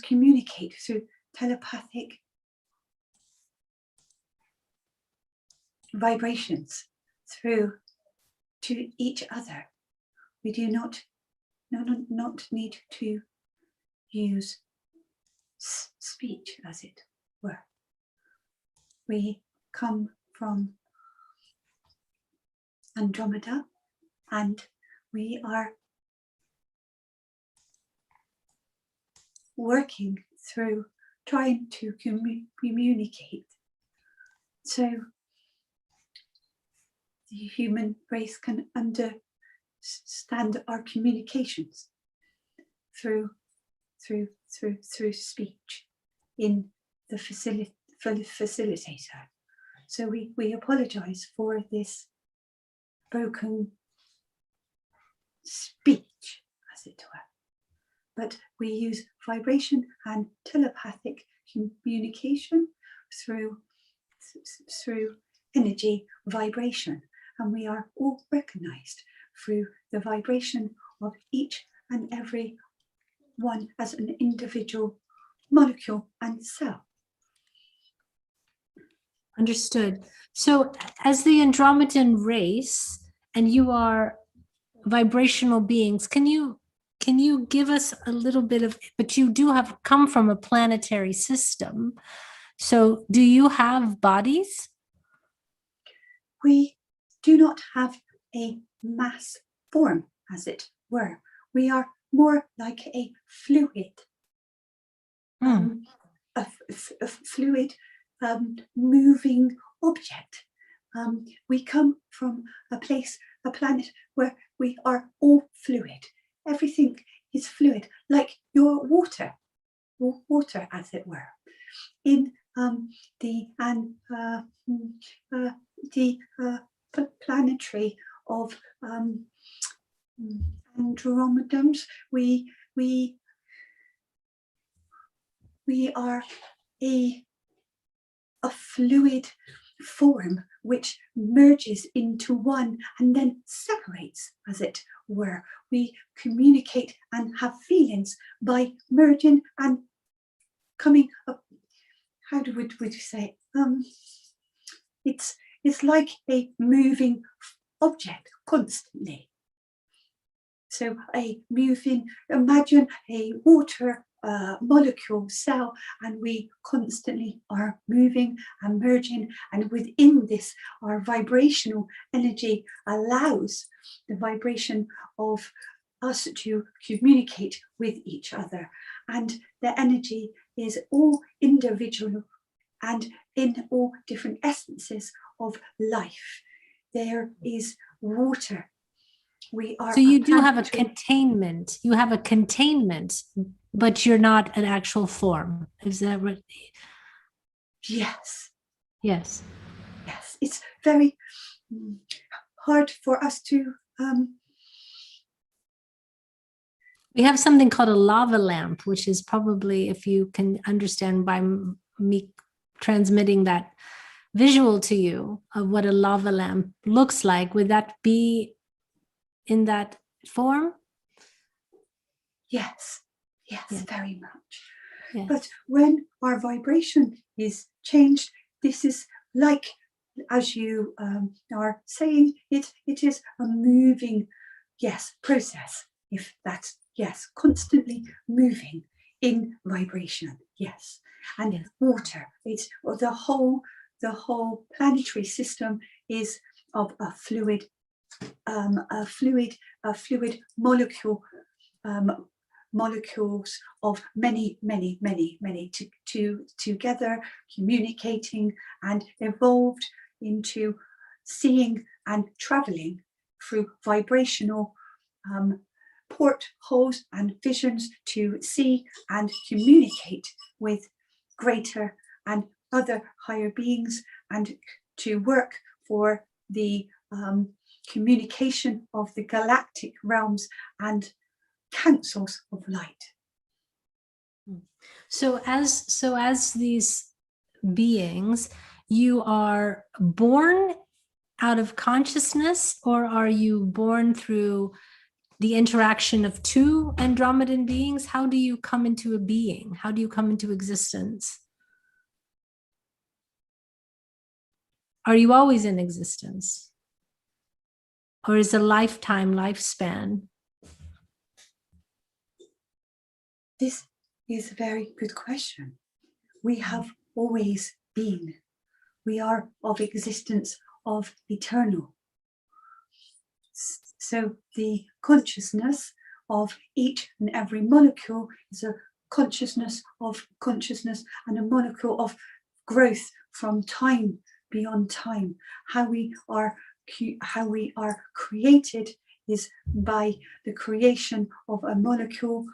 communicate through telepathic vibrations through to each other. We do not need to use speech, as it were. We come from Andromeda, and we are working through trying to communicate, so the human race can understand our communications through speech in the facilitator. So we apologize for this broken speech, as it were, but we use vibration and telepathic communication through energy vibration, and we are all recognized through the vibration of each and every one as an individual molecule and cell. Understood. So as the Andromedan race, and you are vibrational beings, can you give us a little bit of, but you do have come from a planetary system. So do you have bodies? We do not have a mass form, as it were. We are more like a fluid, a fluid moving object. We come from a planet where we are all fluid. Everything is fluid, like your water, as it were. In the planetary of andromedans, we are a fluid form which merges into one and then separates, as it were. We communicate and have feelings by merging and coming up. How would you say? It's like a moving object constantly. So imagine a water molecule cell, and we constantly are moving and merging, and within this our vibrational energy allows the vibration of us to communicate with each other, and the energy is all individual and in all different essences of life. There is water. We are. So you do have a containment. You have a containment, but you're not an actual form. Is that right? Yes. Yes. Yes. It's very hard for us to. We have something called a lava lamp, which is probably, if you can understand by me transmitting that visual to you of what a lava lamp looks like, would that be in that form? Yes, very much. Yes. But when our vibration is changed, this is like, as you are saying, it is a moving, process. If that's, constantly moving in vibration, and water. It's the whole planetary system is of a fluid molecule. Molecules of many together communicating and evolved into seeing and traveling through vibrational portholes and visions to see and communicate with greater and other higher beings, and to work for the communication of the galactic realms and councils of light. So as these beings, you are born out of consciousness, or are you born through the interaction of two andromedan beings? How do you come into a being? How do you come into existence? Are you always in existence? Or is a lifespan? This is a very good question. We have always been. We are of existence of eternal. So the consciousness of each and every molecule is a consciousness of consciousness and a molecule of growth from time beyond time. How we are created is by the creation of a molecule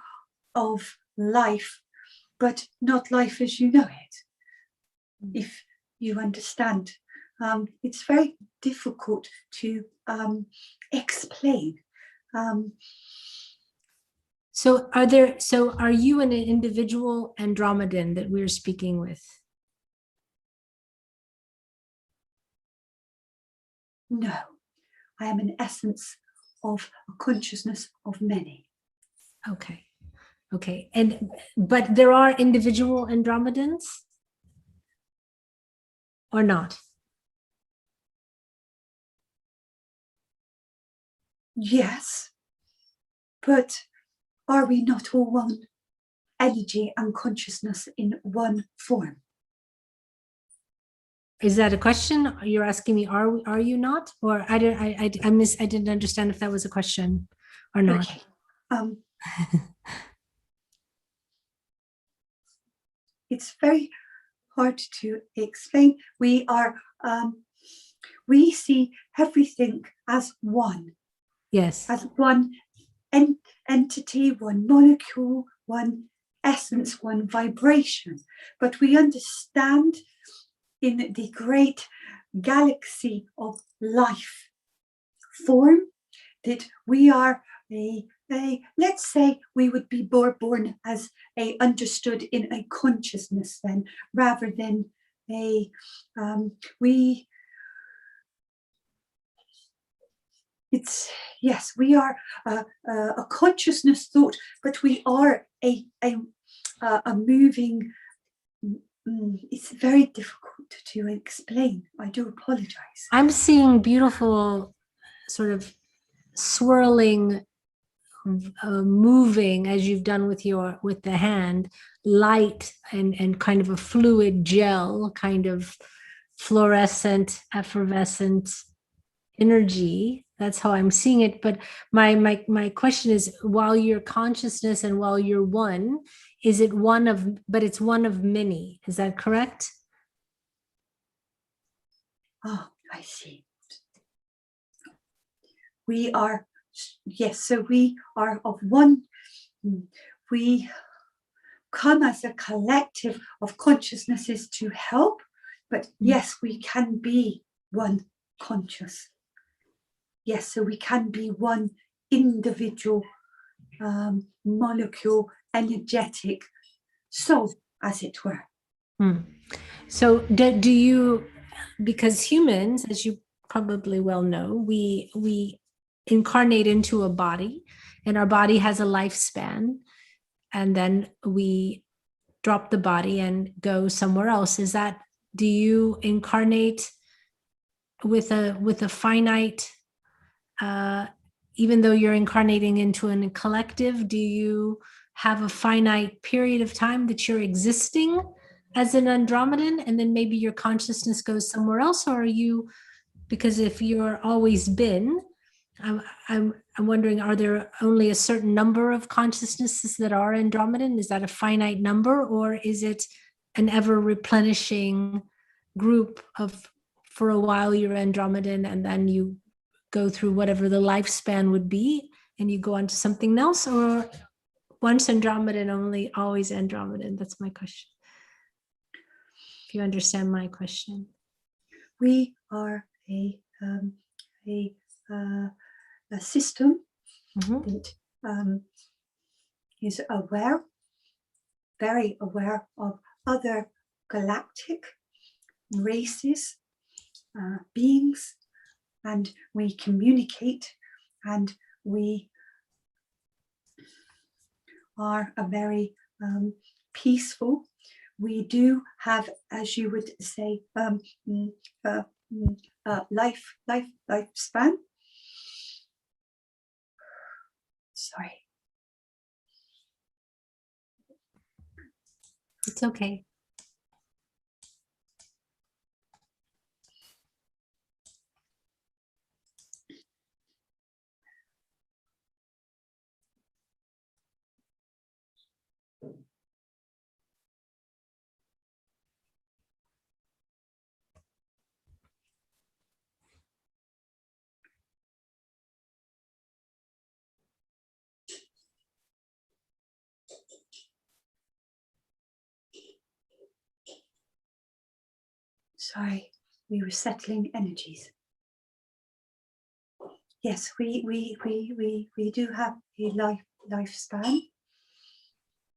of life, but not life as you know it. If you understand, it's very difficult to explain. So are you an individual andromedan that we're speaking with? No, I am an essence of a consciousness of many. Okay. But there are individual andromedans or not? Yes, but are we not all one energy and consciousness in one form? Is that a question you're asking me? Are you not? Or I didn't understand if that was a question or not. Okay. It's very hard to explain. We see everything as one. Yes. As one entity, one molecule, one essence, one vibration. But we understand in the great galaxy of life form that we are let's say we would be born as understood in a consciousness then, rather than we are a consciousness thought, but we are a moving. It's very difficult to explain. I do apologize. I'm seeing beautiful sort of swirling, moving as you've done with the hand, light and kind of a fluid gel, kind of fluorescent, effervescent energy. That's how I'm seeing it. But my question is, while you're consciousness and while you're one, is it one of, but it's one of many. Is that correct? Oh, I see. We are, yes, so we are of one. We come as a collective of consciousnesses to help, but yes, we can be one conscious. Yes, so we can be one individual molecule, energetic soul, as it were. So do you, because humans, as you probably well know, we incarnate into a body, and our body has a lifespan, and then we drop the body and go somewhere else. Do you incarnate with a finite, even though you're incarnating into a collective, do you have a finite period of time that you're existing as an andromedan, and then maybe your consciousness goes somewhere else? Or are you, because if you're always been, I'm wondering, are there only a certain number of consciousnesses that are andromedan? Is that a finite number, or is it an ever replenishing group of, for a while you're andromedan and then you go through whatever the lifespan would be and you go on to something else? Or once andromedan, only always andromedan? That's my question, if you understand my question. We are a system that is aware, very aware of other galactic races, beings, and we communicate, and we are a very peaceful. We do have, as you would say, lifespan. Sorry. It's okay. Sorry, we were settling energies. Yes, we do have a lifespan,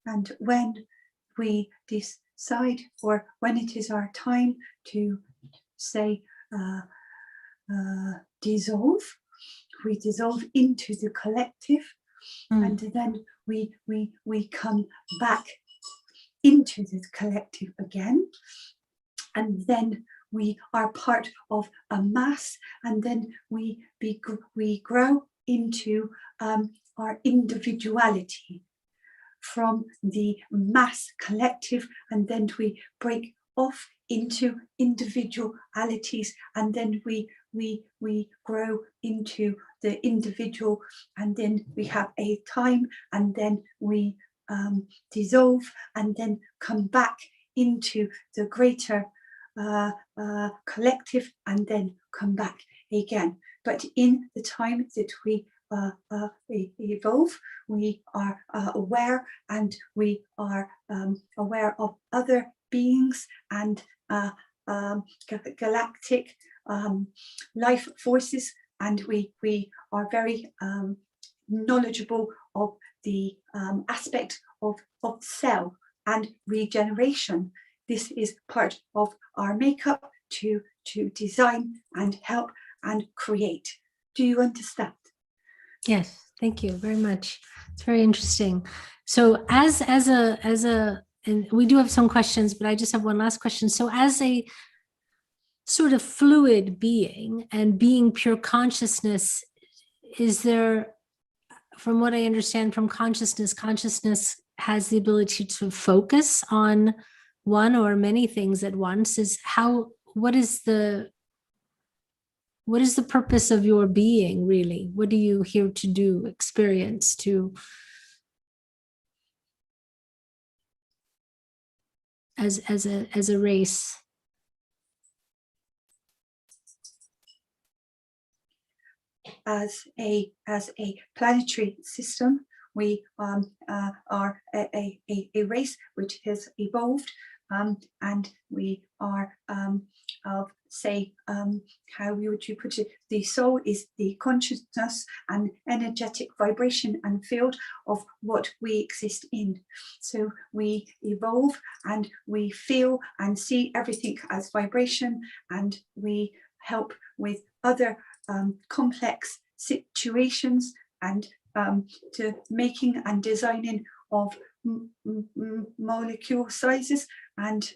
and when we decide, or when it is our time to say dissolve, we dissolve into the collective, and then we come back into the collective again, and then we are part of a mass, and then we grow into our individuality from the mass collective, and then we break off into individualities, and then we grow into the individual, and then we have a time, and then we dissolve, and then come back into the greater collective, and then come back again. But in the time that we evolve, we are aware, and we are aware of other beings and galactic life forces, and we are very knowledgeable of the aspect of cell and regeneration. This is part of our makeup to design and help and create. Do you understand? Yes, thank you very much. It's very interesting. So as a and we do have some questions, but I just have one last question. So as a sort of fluid being and being pure consciousness, is there, from what I understand from consciousness has the ability to focus on one or many things at once. What is the purpose of your being, really? What are you here to do, experience, to as a race? As a planetary system, we are a race which has evolved, and we are of, say, how would you put it? The soul is the consciousness and energetic vibration and field of what we exist in. So we evolve, and we feel and see everything as vibration, and we help with other complex situations, and to making and designing of molecule sizes and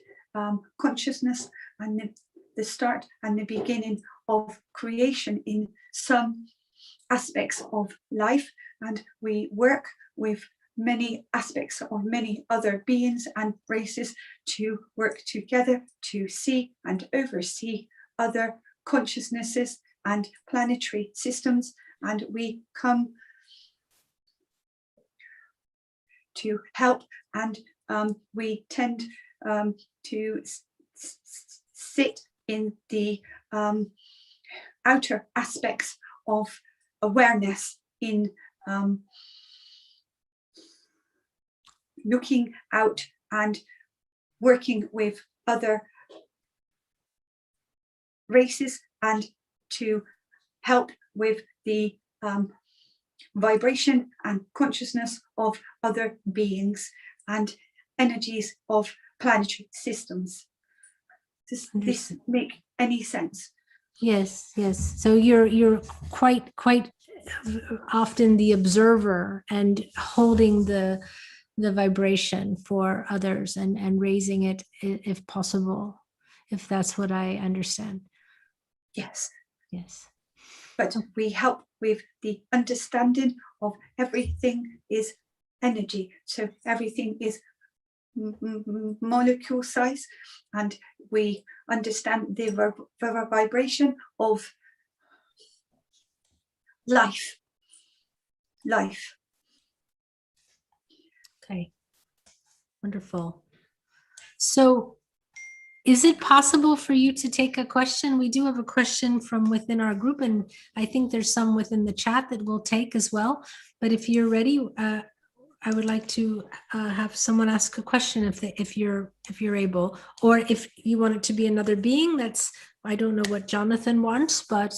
consciousness, and the start and the beginning of creation in some aspects of life. And we work with many aspects of many other beings and races to work together to see and oversee other consciousnesses and planetary systems, and we come to help, and we tend to sit in the outer aspects of awareness, in looking out and working with other races, and to help with the vibration and consciousness of other beings and energies of planetary systems. Does this make any sense? Yes. So you're quite often the observer and holding the the vibration for others and raising it if possible, if that's what I understand. Yes. Yes. But we help with the understanding of everything is energy. So everything is molecule size, and we understand the vibration of life. Okay. Wonderful. So is it possible for you to take a question? We do have a question from within our group, and I think there's some within the chat that we'll take as well. But if you're ready, I would like to have someone ask a question if you're able, or if you want it to be another being. I don't know what Jonathan wants, but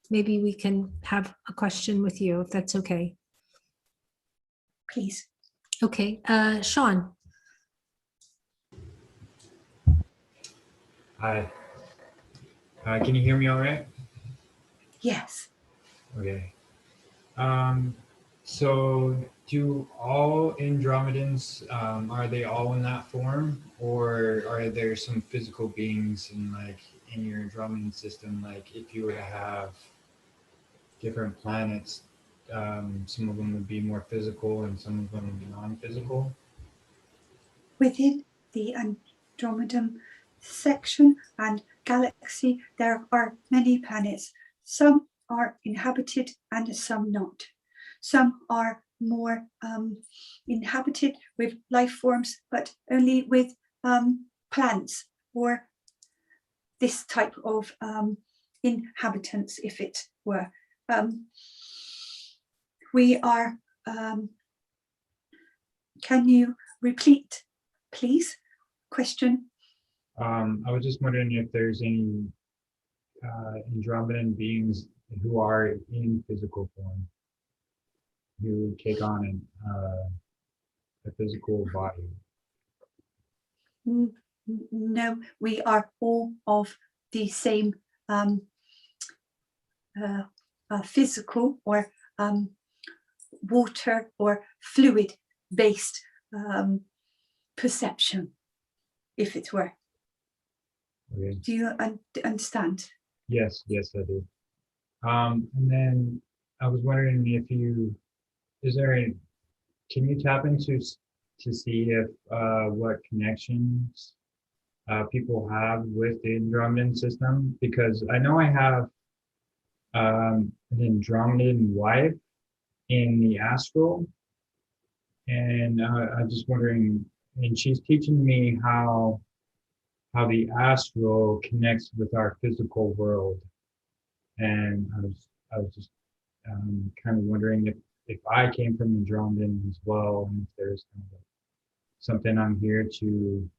maybe we can have a question with you if that's okay. Please. Okay, Sean. Hi. Can you hear me all right? Yes. Okay. So do all Andromedans, are they all in that form, or are there some physical beings in your Andromedan system? Like if you were to have different planets, some of them would be more physical and some of them would be non-physical? Within the Andromedan section and galaxy, there are many planets. Some are inhabited and some not. Some are more inhabited with life forms, but only with plants or this type of inhabitants, if it were. We are, can you repeat, please, question? I was just wondering if there's any Andromedan beings who are in physical form, who take on a physical body. No, we are all of the same physical or water or fluid based perception, if it were. Okay. Do you understand? Yes, I do. And then I was wondering if can you tap into to see if what connections people have with the Andromedan system? Because I know I have an Andromedan wife in the astral, and I'm just wondering, and she's teaching me how the astral connects with our physical world, and I was just kind of wondering if I came from Andromedan as well, and if there's kind of something I'm here to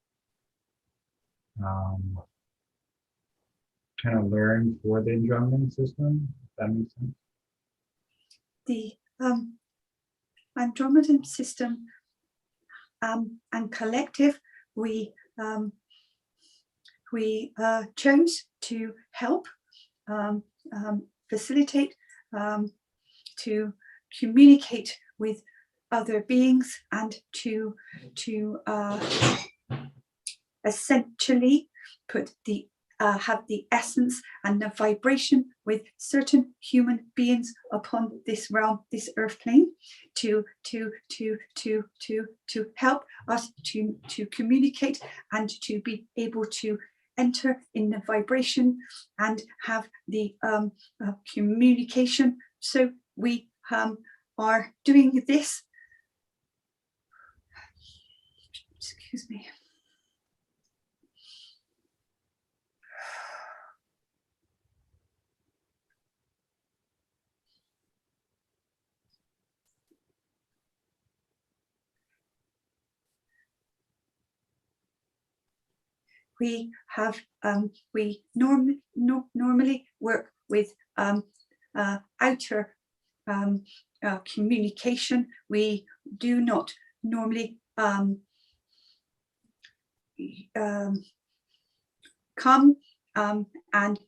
kind of learn for the Andromedan system, if that makes sense. The Andromedan system and collective, we chose to help facilitate, to communicate with other beings, and to essentially put the have the essence and the vibration with certain human beings upon this realm, this earth plane, to help us to communicate and to be able to enter in the vibration and have the communication. So we are doing this. Excuse me. We have we normally work with outer communication. We do not normally come and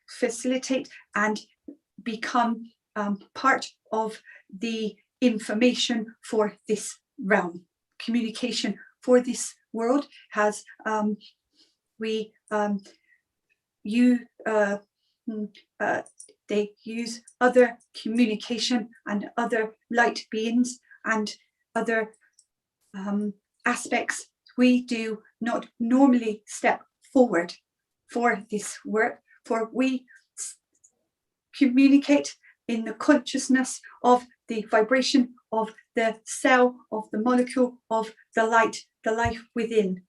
facilitate and become part of the information for this realm. Communication for this world has they use other communication and other light beings and other aspects. We do not normally step forward for this work, for we communicate in the consciousness of the vibration of the cell, of the molecule, of the light, the life within.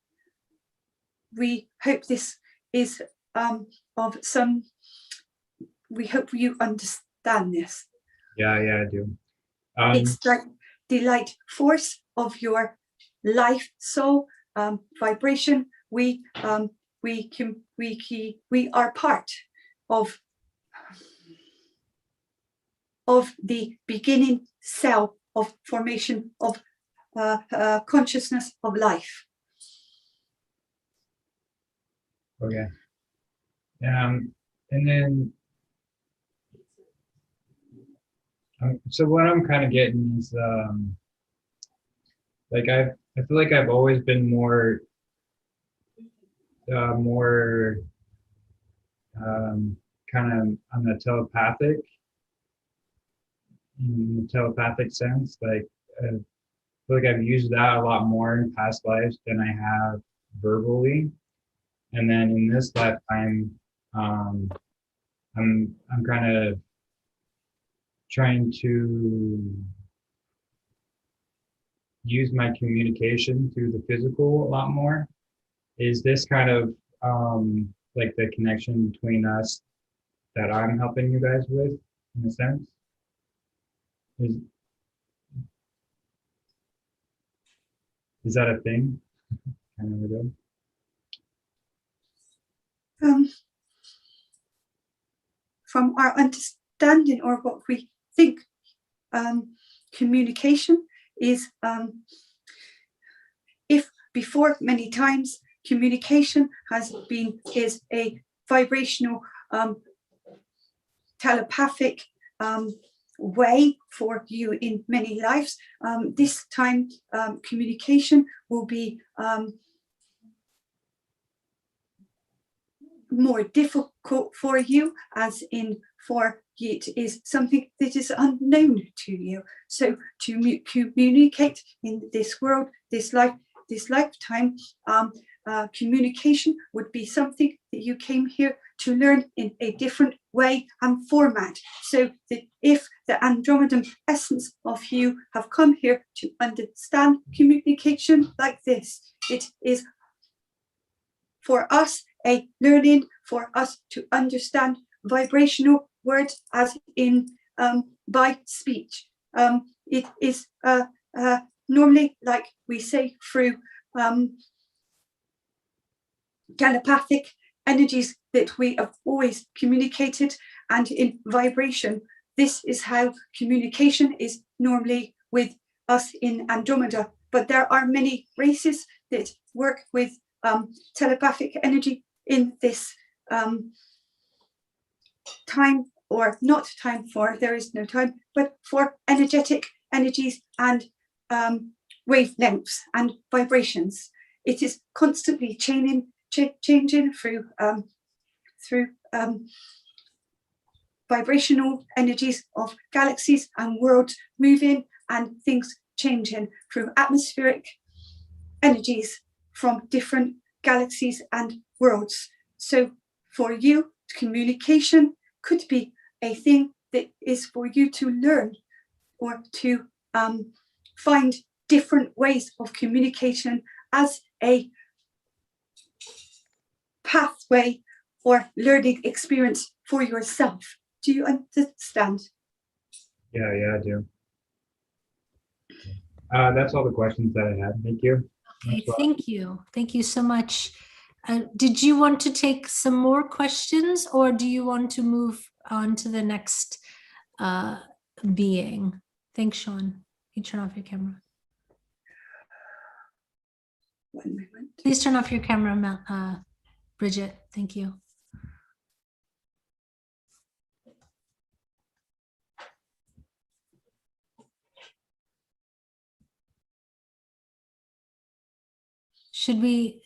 We hope this is of some, we hope you understand this. Yeah, I do. It's like the light force of your life soul vibration. We are part of the beginning cell of formation of consciousness of life. Okay. And then, so what I'm kind of getting is, like I feel like I've always been more kind of on the telepathic sense. Like I feel like I've used that a lot more in past lives than I have verbally. And then in this lifetime, I'm kind of trying to use my communication through the physical a lot more. Is this kind of like the connection between us that I'm helping you guys with, in a sense? Is that a thing? Kind of a deal? From our understanding or what we think, communication is, if before many times communication is a vibrational telepathic way for you in many lives, this time communication will be more difficult for you, as in for it is something that is unknown to you. So to communicate in this world, this lifetime, communication would be something that you came here to learn in a different way and format. So that if the andromedan essence of you have come here to understand communication like this, it is for us a learning for us to understand vibrational words as in by speech. It is normally, like we say, through telepathic energies that we have always communicated, and in vibration. This is how communication is normally with us in Andromeda. But there are many races that work with telepathic energy in this time, or not time, for there is no time, but for energetic energies and wavelengths and vibrations. It is constantly changing through vibrational energies of galaxies and worlds moving, and things changing through atmospheric energies from different galaxies and worlds. So for you, communication could be a thing that is for you to learn, or to find different ways of communication as a pathway or learning experience for yourself. Do you understand? Yeah, I do. That's all the questions that I had. Thank you. Okay, thank you. Thank you so much. Did you want to take some more questions, or do you want to move on to the next being? Thanks, Sean. You turn off your camera. 1 moment. Please turn off your camera, Bridget. Thank you. Should we?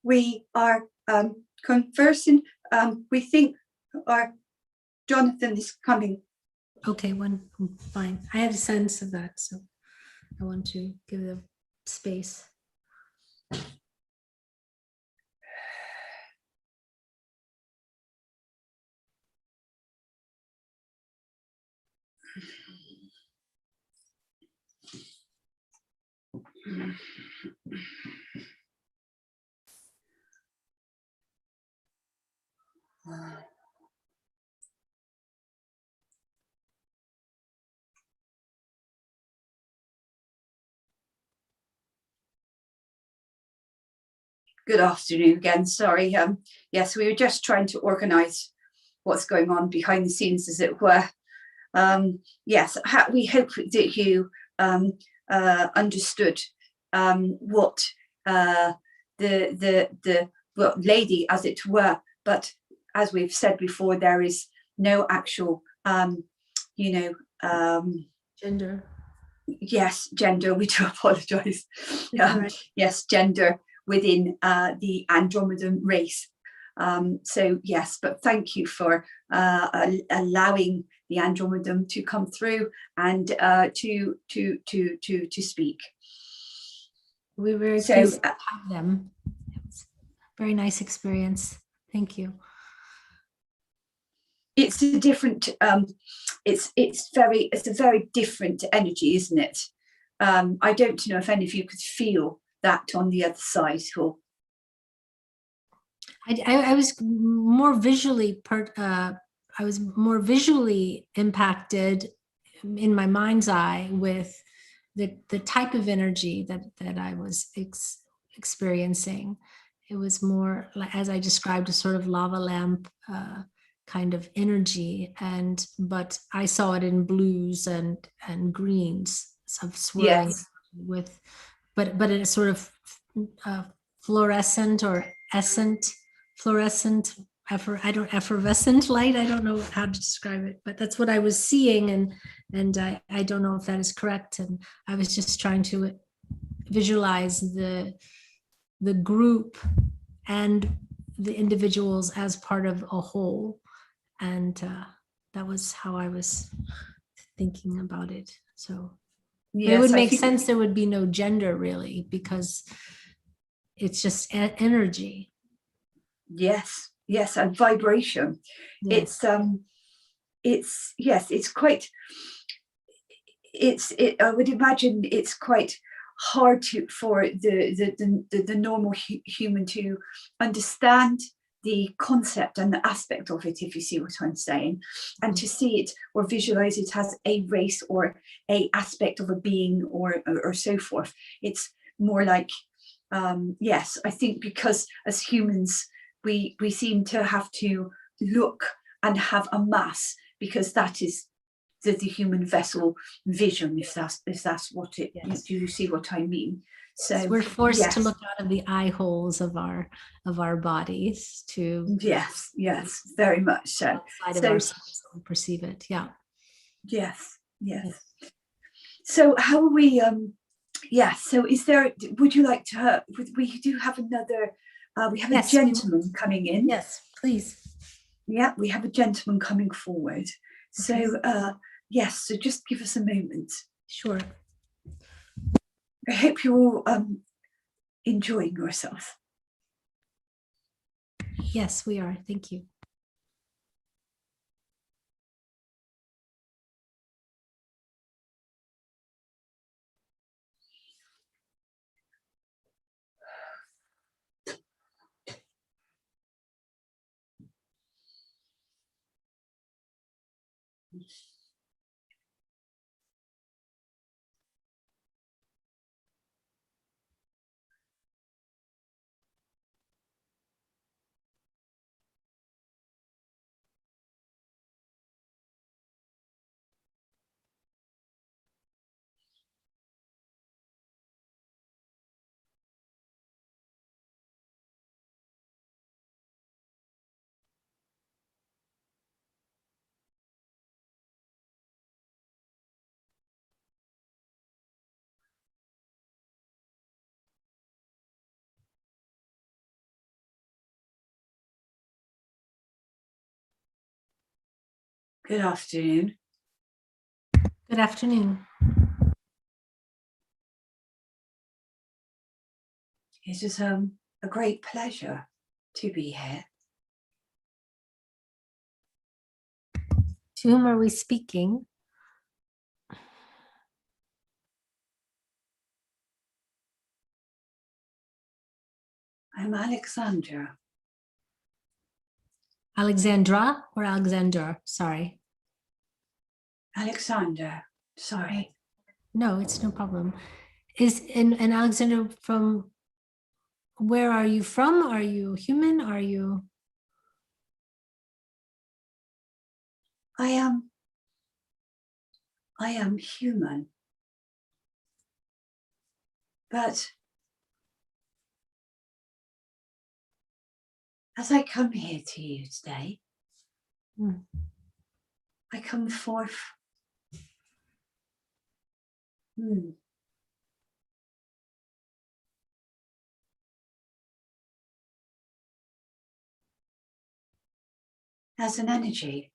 We are conversing. We think our Jonathan is coming. Okay, fine. I had a sense of that, so I want to give the space. Good afternoon again. Sorry. Yes, we were just trying to organise what's going on behind the scenes, as it were. Yes, we hope that you understood what the well, lady, as it were. But as we've said before, there is no actual, Gender. Yes, gender. We do apologise. Right. Yes, gender within the andromedan race. So yes, but thank you for allowing the andromedan to come through and to speak. We were very pleased to have them. It was a very nice experience. Thank you. It's a different. It's a very different energy, isn't it? I don't know if any of you could feel that on the other side, or I was more visually I was more visually impacted in my mind's eye with the type of energy that I was experiencing. It was more like, as I described, a sort of lava lamp kind of energy, but I saw it in blues and greens, of swirling yes, with, but in a sort of fluorescent or effervescent light. I don't know how to describe it, but that's what I was seeing, and I don't know if that is correct. And I was just trying to visualize the group and the individuals as part of a whole, and that was how I was thinking about it. So yes, it would make sense there would be no gender, really, because it's just energy. Yes, yes, and vibration. Yes. It's quite. I would imagine it's quite hard for the normal human to understand the concept and the aspect of it, if you see what I'm saying, and to see it or visualize it as a race or a aspect of a being or so forth. It's more like, yes, I think because as humans we seem to have to look and have a mass, because that is the human vessel vision, if that's what it. Yes. Do you see what I mean? So we're forced to look out of the eye holes of our bodies to yes, very much so. Outside of ourselves, we perceive it. Yeah. Yes. So how are we? So is there? Would you like to? We do have another. We have a gentleman coming in. Yes, please. Yeah, we have a gentleman coming forward. Okay. So yes, so just give us a moment. Sure. I hope you're all enjoying yourself. Yes, we are. Thank you. Good afternoon. Good afternoon. It is a great pleasure to be here. To whom are we speaking? I'm Alexandra. Alexandra or Alexander? Sorry. Alexander, sorry. No, it's no problem. And Alexander, from where are you from? Are you human? Are you? I am human. But as I come here to you today, I come forth as an energy.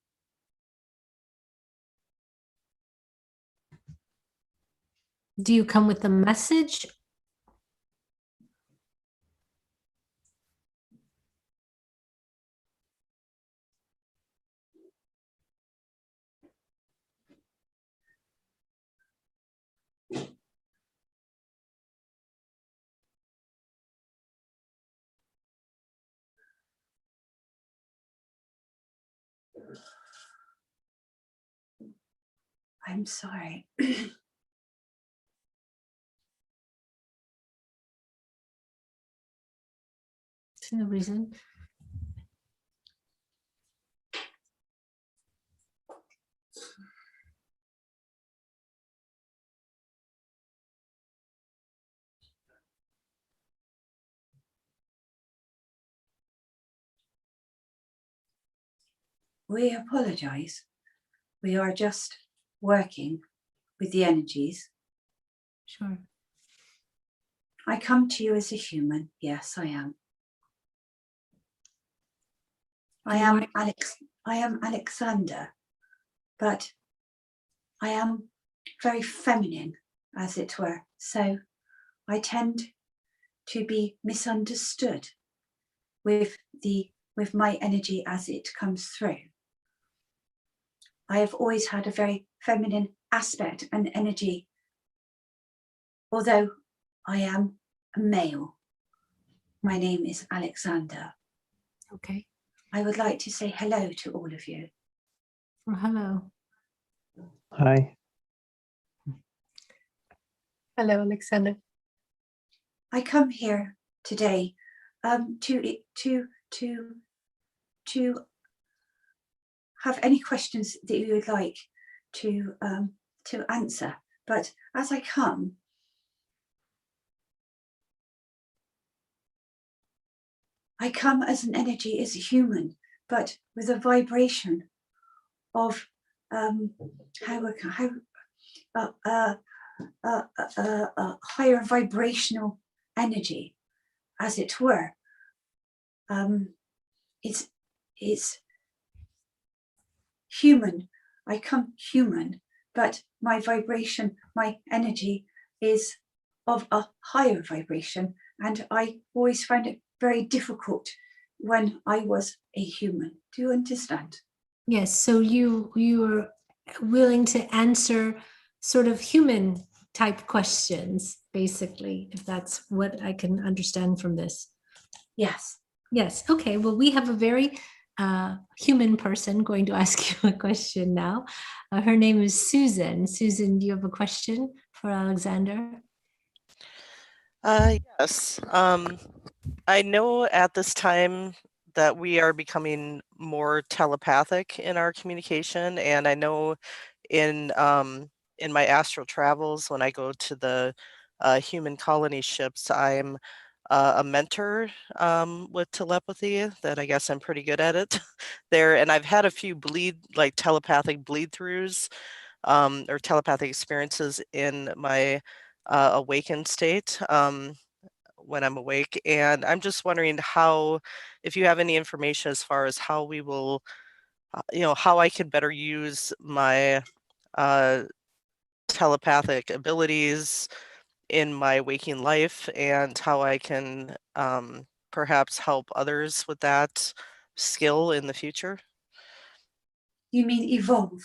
Do you come with a message? I'm sorry. There's no reason. We apologize. We are just working with the energies. Sure. I come to you as a human. Yes, I am. I am Alexander, but I am very feminine, as it were. So I tend to be misunderstood with my energy as it comes through. I have always had a very feminine aspect and energy, although I am a male. My name is Alexander. Okay. I would like to say hello to all of you. Well, hello. Hi. Hello, Alexander. I come here today to have any questions that you would like to answer. But as I come, as an energy, as a human, but with a vibration of higher vibrational energy, as it were. It's human. I come human, but my vibration, my energy is of a higher vibration, and I always found it very difficult when I was a human. Do you understand? Yes. So you are willing to answer sort of human type questions, basically, if that's what I can understand from this. Yes. Yes. Okay. Well, we have a very human person going to ask you a question now. Her name is Susan. Susan, do you have a question for Alexander? Yes. I know at this time that we are becoming more telepathic in our communication, and I know in my astral travels, when I go to the human colony ships, I'm a mentor with telepathy. That I guess I'm pretty good at it there, and I've had a few telepathic bleed throughs or telepathic experiences in my awakened state. When I'm awake, and I'm just wondering if you have any information as far as how we will how I can better use my telepathic abilities in my waking life, and how I can perhaps help others with that skill in the future, You mean evolve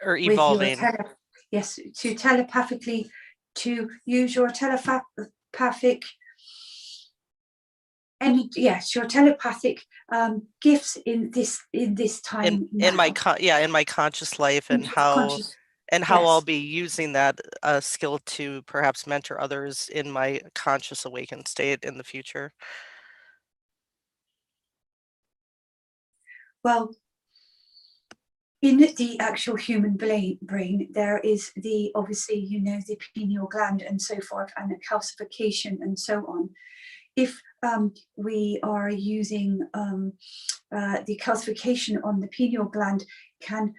or with your evolving. yes, to telepathically, to use your telepathic energy, yes, your telepathic gifts in this time in my now. in my conscious life, and Conscious, how I'll yes. be using that skill to perhaps mentor others in my conscious awakened state in the future. Well, in the actual human brain, there is obviously, the pineal gland and so forth, and the calcification and so on. If we are using the calcification on the pineal gland, can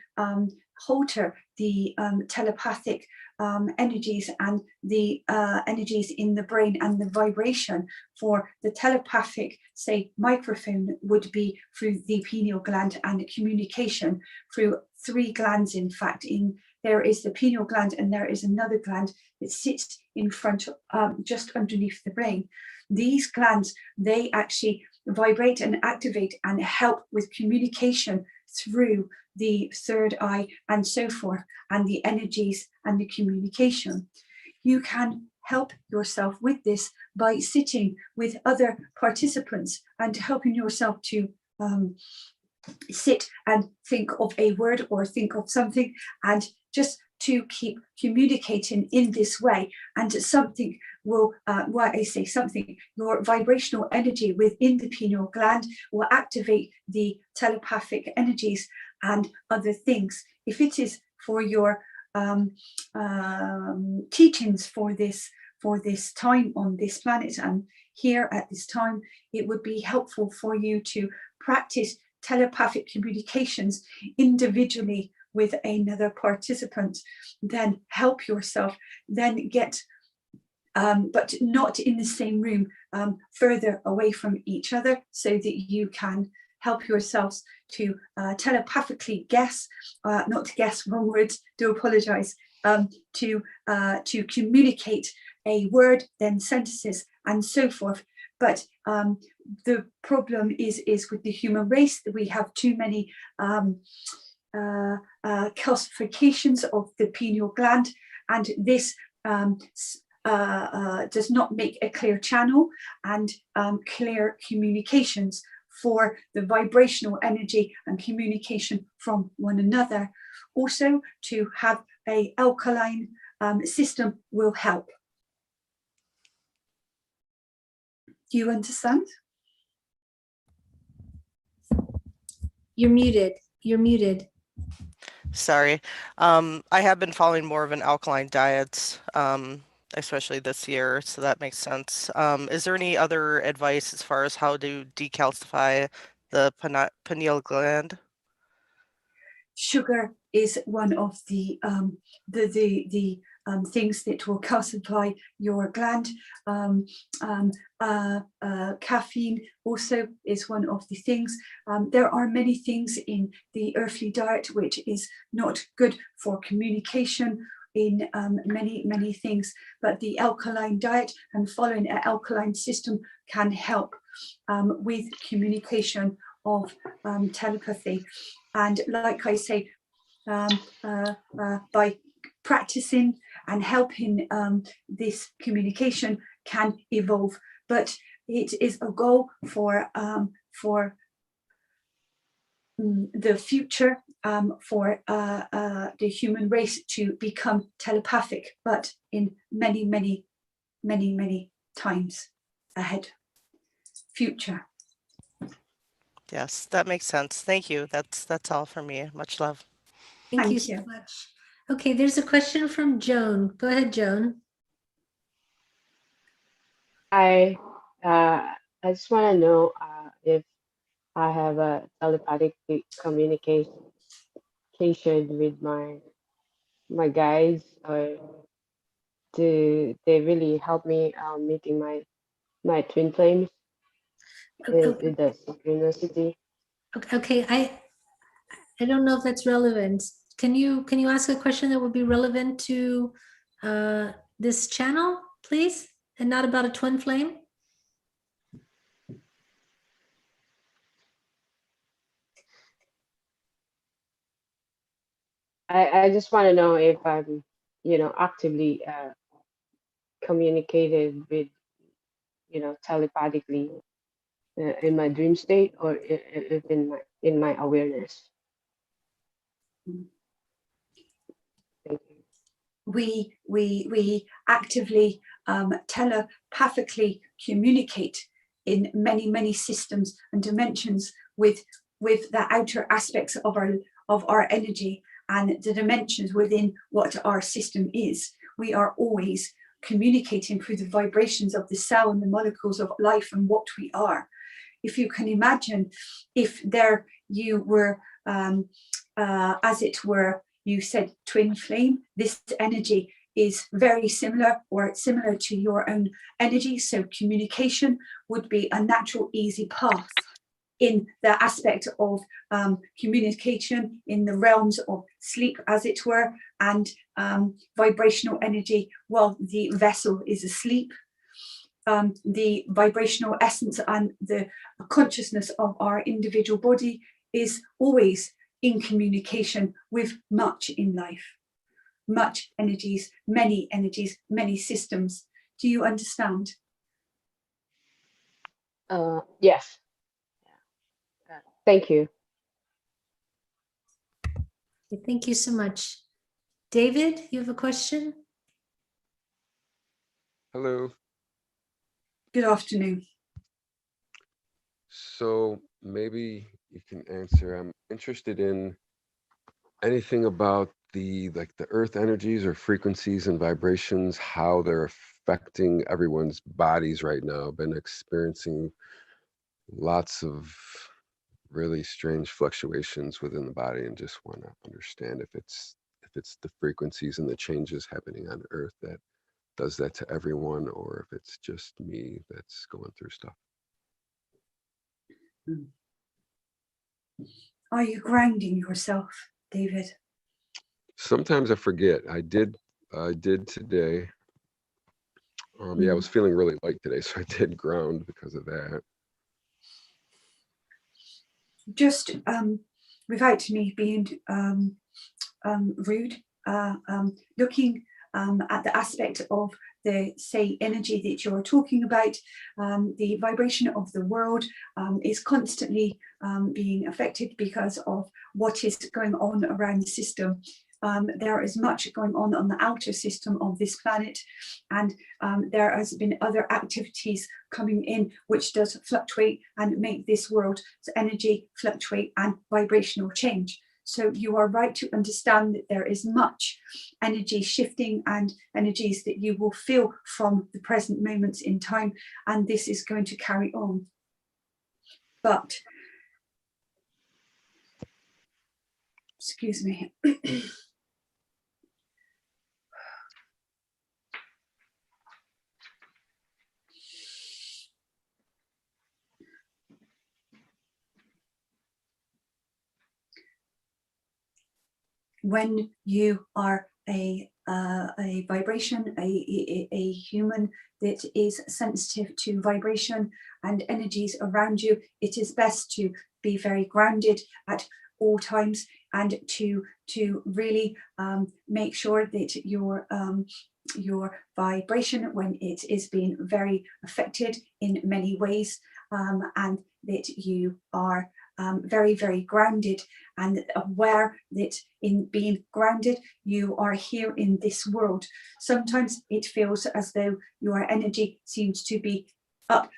alter the telepathic energies and the energies in the brain, and the vibration for the telepathic, say, microphone would be through the pineal gland, and the communication through 3 glands. In fact, there is the pineal gland, and there is another gland that sits in front, just underneath the brain. These glands, they actually vibrate and activate and help with communication through the third eye and so forth, and the energies and the communication. You can help yourself with this by sitting with other participants and helping yourself to sit and think of a word or think of something, and just to keep communicating in this way. And something will, why I say something, your vibrational energy within the pineal gland will activate the telepathic energies and other things. If it is for your teachings for this time on this planet and here at this time, it would be helpful for you to practice telepathic communications individually with another participant, then help yourself, then get but not in the same room, further away from each other, so that you can help yourselves to telepathically guess, not to guess, wrong words, do apologize, to communicate a word, then sentences and so forth. But the problem is with the human race that we have too many calcifications of the pineal gland, and this does not make a clear channel and clear communications for the vibrational energy and communication from one another. Also, to have an alkaline system will help. Do you understand? You're muted. You're muted. Sorry. I have been following more of an alkaline diet, especially this year, so that makes sense. Is there any other advice as far as how to decalcify the pineal gland? Sugar is one of the things that will calcify your gland. Caffeine also is one of the things. There are many things in the earthly diet which is not good for communication in many things, but the alkaline diet and following an alkaline system can help with communication of telepathy. And like I say, by practicing and helping, this communication can evolve. But it is a goal for the future, for the human race to become telepathic, but in many times ahead. Future. Yes, that makes sense. Thank you. That's all for me. Much love. Thank you Thank so you. much. Okay, there's a question from Joan. Go ahead, Joan. I just want to know if I have a telepathic communication with my guides, or do they really help me meeting my twin flames in the synchronicity? Okay, I don't know if that's relevant. Can you ask a question that would be relevant to this channel, please, and not about a twin flame? I just want to know if I'm, actively communicated with, telepathically in my dream state, or if in my awareness. Thank you. We actively telepathically communicate in many systems and dimensions with the outer aspects of our energy and the dimensions within what our system is. We are always communicating through the vibrations of the cell and the molecules of life and what we are. If you can imagine, if there you were, as it were, you said twin flame, this energy is very similar or similar to your own energy. So communication would be a natural, easy path in the aspect of communication in the realms of sleep, as it were, and vibrational energy while the vessel is asleep. The vibrational essence and the consciousness of our individual body is always in communication with much in life, much energies, many systems. Do you understand? Yes. Thank you. Okay, thank you so much. David, you have a question? Hello. Good afternoon. So maybe you can answer. I'm interested in anything about the earth energies or frequencies and vibrations, how they're affecting everyone's bodies right now. I've been experiencing lots of really strange fluctuations within the body and just want to understand if it's the frequencies and the changes happening on earth that does that to everyone, or if it's just me that's going through stuff. Are you grounding yourself, David? Sometimes I forget. I did today. Yeah, I was feeling really light today, so I did ground because of that. Just without me being rude, looking at the aspect of the, say, energy that you're talking about, the vibration of the world is constantly being affected because of what is going on around the system. There is much going on the outer system of this planet, and there has been other activities coming in which does fluctuate and make this world's energy fluctuate and vibrational change. So you are right to understand that there is much energy shifting and energies that you will feel from the present moments in time, and this is going to carry on. But, excuse me. When you are a vibration, a human that is sensitive to vibration and energies around you, it is best to be very grounded at all times and to really make sure that your vibration, when it is being very affected in many ways, and that you are very grounded and aware that in being grounded you are here in this world. Sometimes it feels as though your energy seems to be up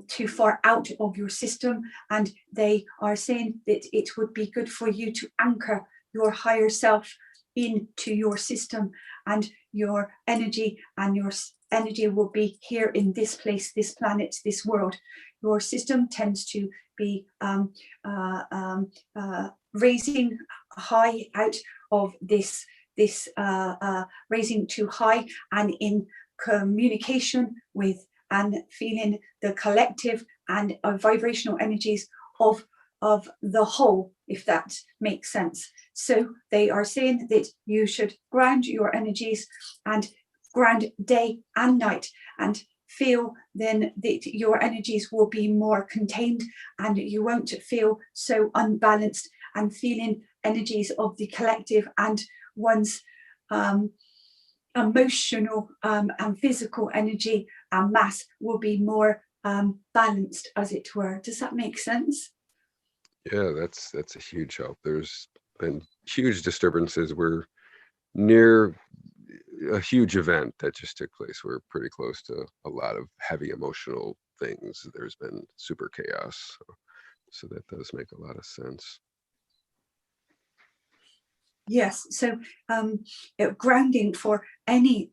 too far out of your system, and they are saying that it would be good for you to anchor your higher self into your system, and your energy will be here in this place, this planet, this world. Your system tends to be raising high out of this raising too high and in communication with and feeling the collective and vibrational energies of of the whole, if that makes sense. So they are saying that you should ground your energies and ground day and night, and feel then that your energies will be more contained and you won't feel so unbalanced, and feeling energies of the collective and one's emotional and physical energy and mass will be more balanced, as it were. Does that make sense? Yeah, that's a huge help. There's been huge disturbances. We're near a huge event that just took place. We're pretty close to a lot of heavy emotional things. There's been super chaos. So that does make a lot of sense. Yes, so grounding for any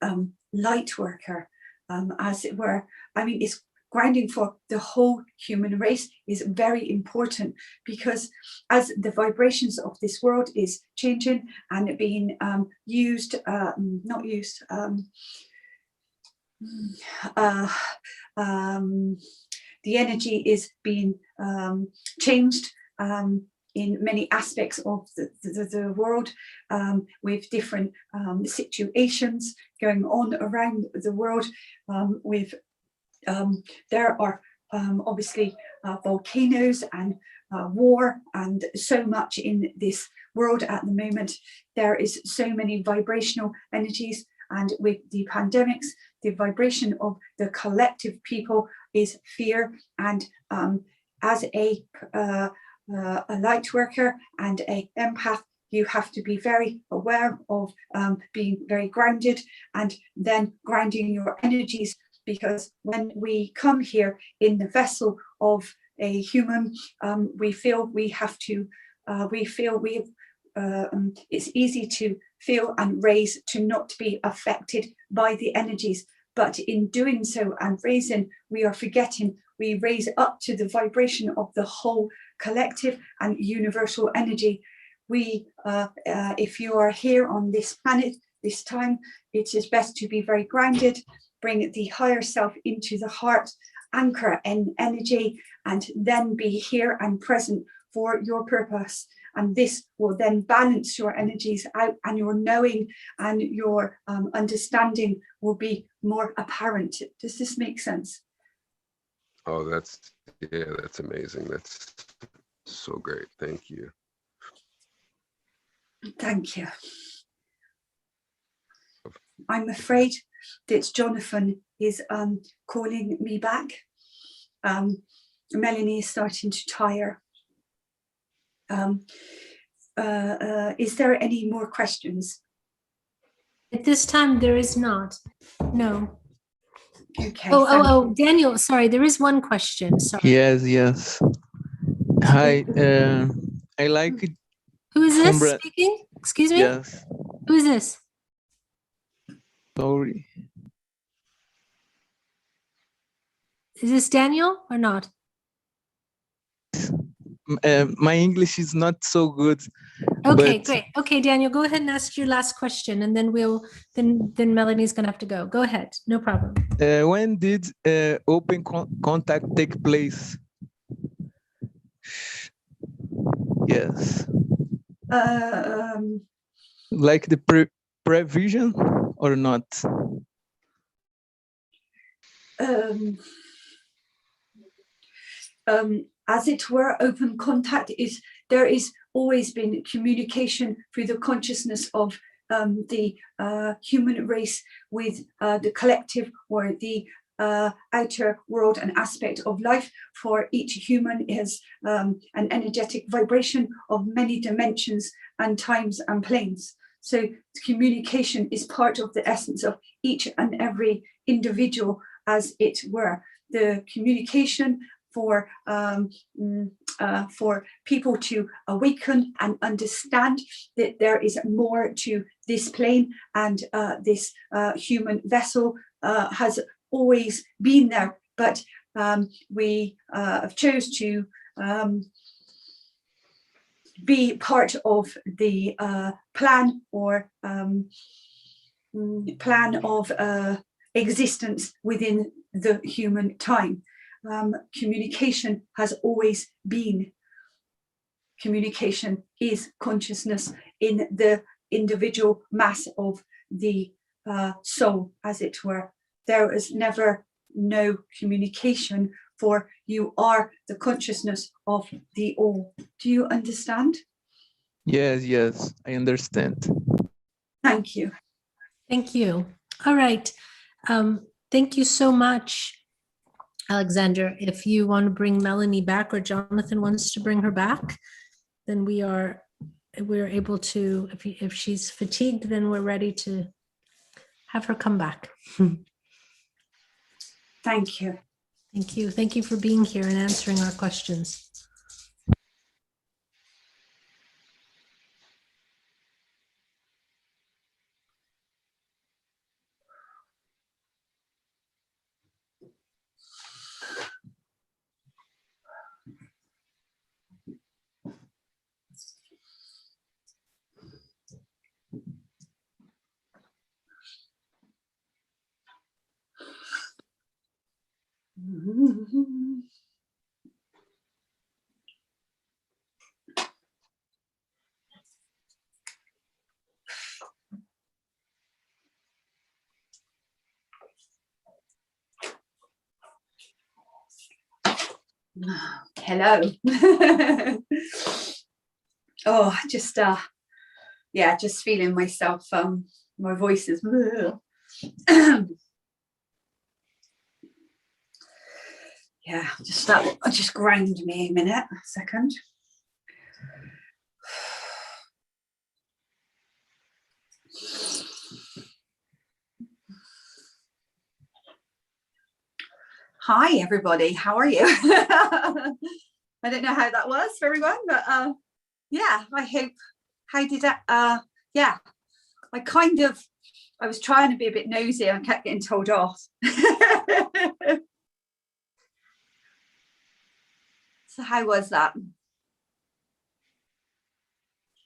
light worker, as it were, I mean, it's grounding for the whole human race is very important, because as the vibrations of this world is changing and being used, not used, the energy is being changed in many aspects of the world, with different situations going on around the world. There are obviously volcanoes and war and so much in this world at the moment. There is so many vibrational energies, and with the pandemics, the vibration of the collective people is fear. And as a light worker and a empath, you have to be very aware of being very grounded, and then grounding your energies, because when we come here in the vessel of a human, we feel we have to, it's easy to feel and raise to not be affected by the energies. But in doing so and raising, we are forgetting we raise up to the vibration of the whole collective and universal energy. We, if you are here on this planet, this time, it is best to be very grounded, bring the higher self into the heart, anchor in energy, and then be here and present for your purpose. And this will then balance your energies out, and your knowing and your understanding will be more apparent. Does this make sense? Oh, that's amazing. That's so great. Thank you. Thank you. I'm afraid that Jonathan is calling me back. Melanie is starting to tire. Is there any more questions? At this time, there is not. No. Okay. Oh, Daniel, sorry, there is one question. Sorry. Yes. Hi, I like it. Who is this speaking? Excuse me? Yes, Who is this? sorry. Is this Daniel or not? My English is not so good. Okay, but, great. Okay, Daniel, go ahead and ask your last question, and then then Melanie's gonna have to go. Go ahead, no problem. When did open contact take place? Yes. Like the prevision or not? As it were, open contact is, there is always been communication through the consciousness of the human race with the collective or the outer world and aspect of life. For each human is an energetic vibration of many dimensions and times and planes. So communication is part of the essence of each and every individual, as it were. The communication for people to awaken and understand that there is more to this plane, and this human vessel has always been there, but we have chose to be part of the plan or plan of existence within the human time. Communication has always been. communication is consciousness in the individual mass of the soul, as it were. There is never no communication, for you are the consciousness of the all. Do you understand? Yes, yes, I understand. Thank you. Thank you. All right. Thank you so much, Alexander. If you want to bring Melanie back, or Jonathan wants to bring her back, then we're able to, if she's fatigued, then we're ready to have her come back. Thank you. Thank you. Thank you for being here and answering our questions. Hello. Oh, just yeah, just feeling myself. My voice is. Yeah, just ground me a minute, a second. Hi, everybody. How are you? I don't know how that was for everyone, but yeah, I hope. How did that? Yeah, I was trying to be a bit nosy. I kept getting told off. So how was that?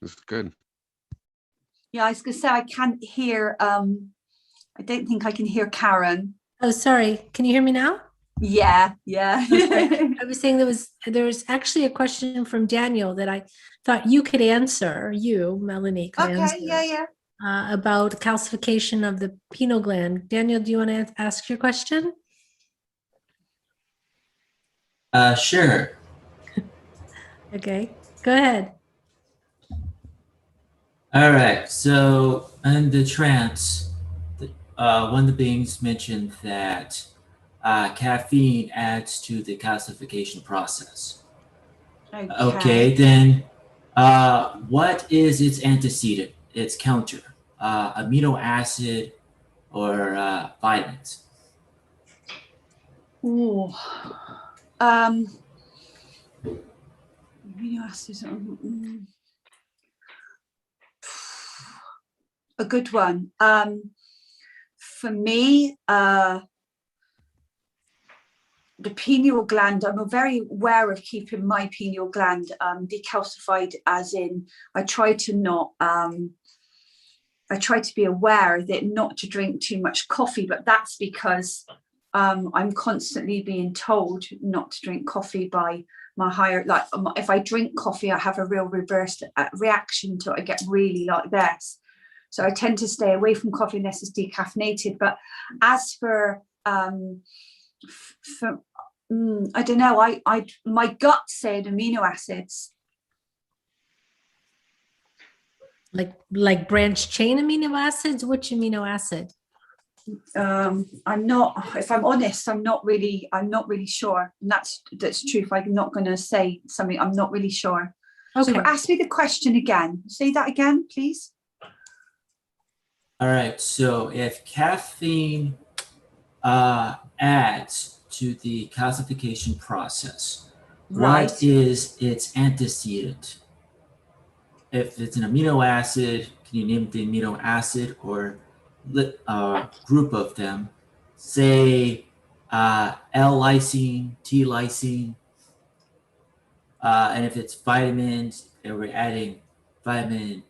It's good. Yeah, I was going to say I can't hear. I don't think I can hear Karen. Oh, sorry. Can you hear me now? Yeah. I was saying there was actually a question from Daniel that I thought you could answer. You, Melanie, could answer. Yeah. About calcification of the pineal gland. Daniel, do you want to ask your question? Sure. Okay, go ahead. All right. So in the trance, one of the beings mentioned that caffeine adds to the calcification process. Okay, then what is its antecedent, its counter? Amino acid or vitamins? Ooh. Amino acids. A good one. For me, the pineal gland, I'm very aware of keeping my pineal gland decalcified, as in I try to be aware of it, not to drink too much coffee, but that's because I'm constantly being told not to drink coffee by my higher, like if I drink coffee, I have a real reverse reaction to it. I get really like this. So I tend to stay away from coffee unless it's decaffeinated. But as for I don't know, my gut said amino acids. Like branch chain amino acids? Which amino acid? I'm not, if I'm honest, I'm not really sure. And that's true. If I'm not going to say something, I'm not really sure. Okay. So ask me the question again. Say that again, please. All right. So if caffeine adds to the calcification process, Right. what is its antecedent? If it's an amino acid, can you name the amino acid or group of them? Say L-lysine, T-lysine. And if it's vitamins, and we're adding vitamin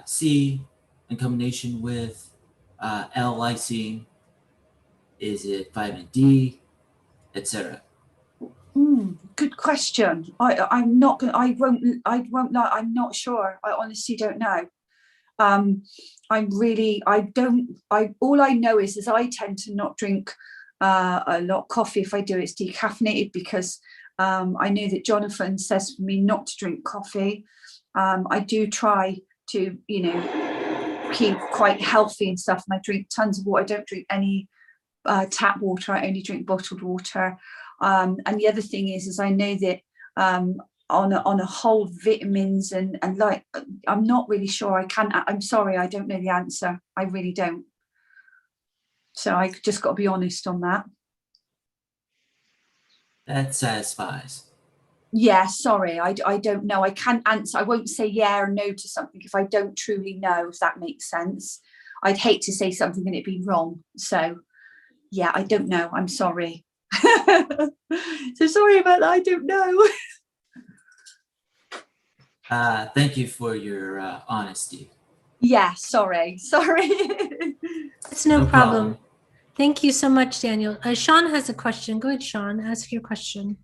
C in combination with L-lysine, is it vitamin D, etc.? Good question. I'm not going. I won't know. I'm not sure. I honestly don't know. All I know is I tend to not drink a lot of coffee. If I do, it's decaffeinated, because I know that Jonathan says for me not to drink coffee. I do try to, keep quite healthy and stuff, and I drink tons of water. I don't drink any tap water. I only drink bottled water. And the other thing is I know that on a whole, vitamins and like, I'm not really sure. I'm sorry, I don't know the answer. I really don't. So I just got to be honest on that. That satisfies. Yeah, sorry, I don't know. I can't answer. I won't say yeah or no to something if I don't truly know, if that makes sense. I'd hate to say something and it'd be wrong. So yeah, I don't know. I'm sorry. So sorry about that. I don't know. Thank you for your honesty. Yeah, sorry. It's no problem. Thank you so much, Daniel. Sean has a question. Go ahead, Sean. Ask your question.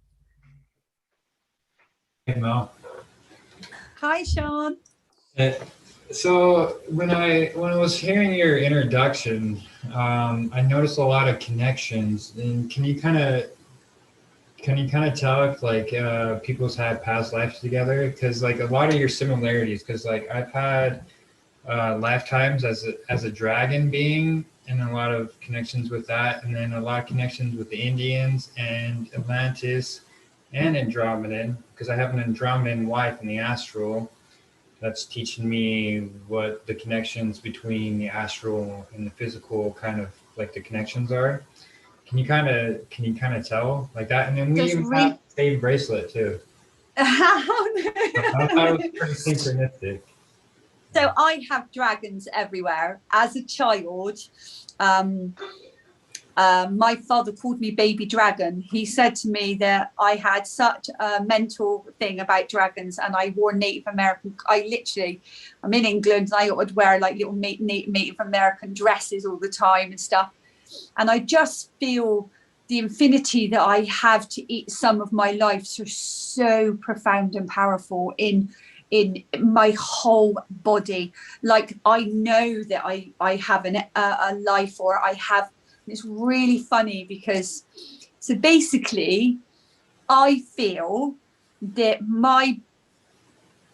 Hey, Mel. Hi, Sean. So when I was hearing your introduction, I noticed a lot of connections. And can you kind of tell if like people's had past lives together? Because like a lot of your similarities. Because like I've had lifetimes as a dragon being, and a lot of connections with that, and then a lot of connections with the Indians and Atlantis and Andromedan, because I have an Andromedan wife in the astral that's teaching me what the connections between the astral and the physical kind of like the connections are. Can you kind of tell like that? And then we even have the same bracelet too. I thought it was pretty synchronistic. So I have dragons everywhere. As a child, my father called me baby dragon. He said to me that I had such a mental thing about dragons, and I wore Native American. I'm in England, and I would wear like little Native American dresses all the time and stuff. And I just feel the infinity that I have to eat some of my lives are so profound and powerful in my whole body. Like I know that I have a life, or I have. It's really funny because, so basically, I feel that my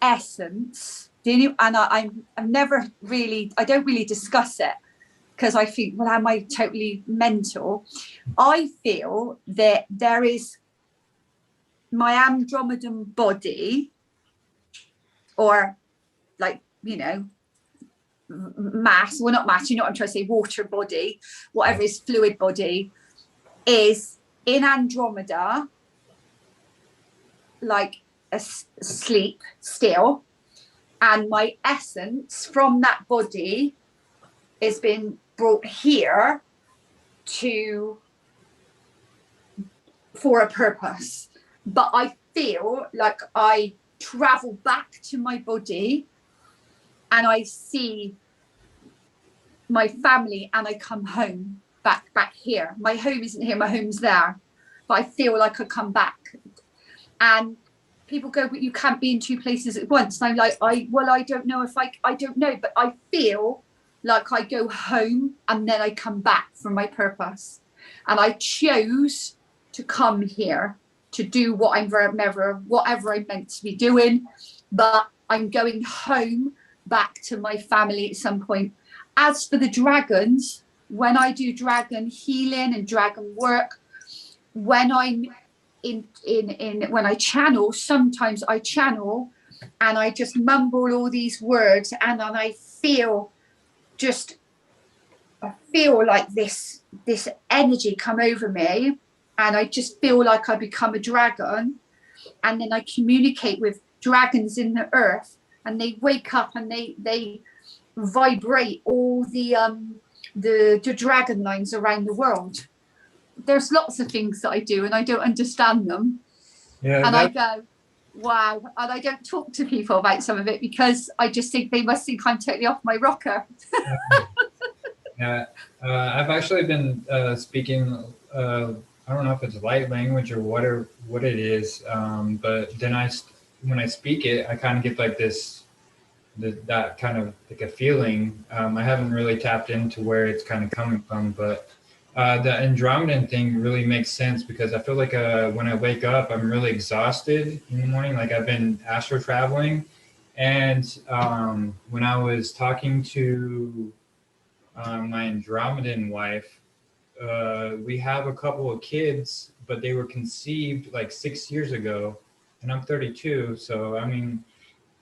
essence, and I don't really discuss it, because I think, well, am I totally mental? I feel that there is my andromedan body, or like, mass, well, not mass, you know what I'm trying to say, water body, whatever is fluid body, is in Andromeda, like asleep still, and my essence from that body has been brought here for a purpose. But I feel like I travel back to my body and I see my family, and I come home back here. My home isn't here, my home's there, but I feel like I come back. And people go, but you can't be in two places at once. And I'm like, I don't know if I don't know, but I feel like I go home and then I come back for my purpose. And I chose to come here to do whatever I'm meant to be doing, but I'm going home back to my family at some point. As for the dragons, when I do dragon healing and dragon work, when I'm when I channel, sometimes I channel and I just mumble all these words, and then I feel like this energy come over me, and I just feel like I become a dragon, and then I communicate with dragons in the earth, and they wake up and they vibrate all the dragon lines around the world. There's lots of things that I do and I don't understand them. Yeah, and I go, wow. And I don't talk to people about some of it because I just think they must think I'm totally off my rocker. Yeah, I've actually been speaking. I don't know if it's light language or what it is. But then when I speak it, I kind of get like that kind of like a feeling. I haven't really tapped into where it's kind of coming from, but the Andromedan thing really makes sense because I feel like when I wake up, I'm really exhausted in the morning. Like I've been astral traveling. And when I was talking to my Andromedan wife, we have a couple of kids, but they were conceived like 6 years ago, and I'm 32. So, I mean,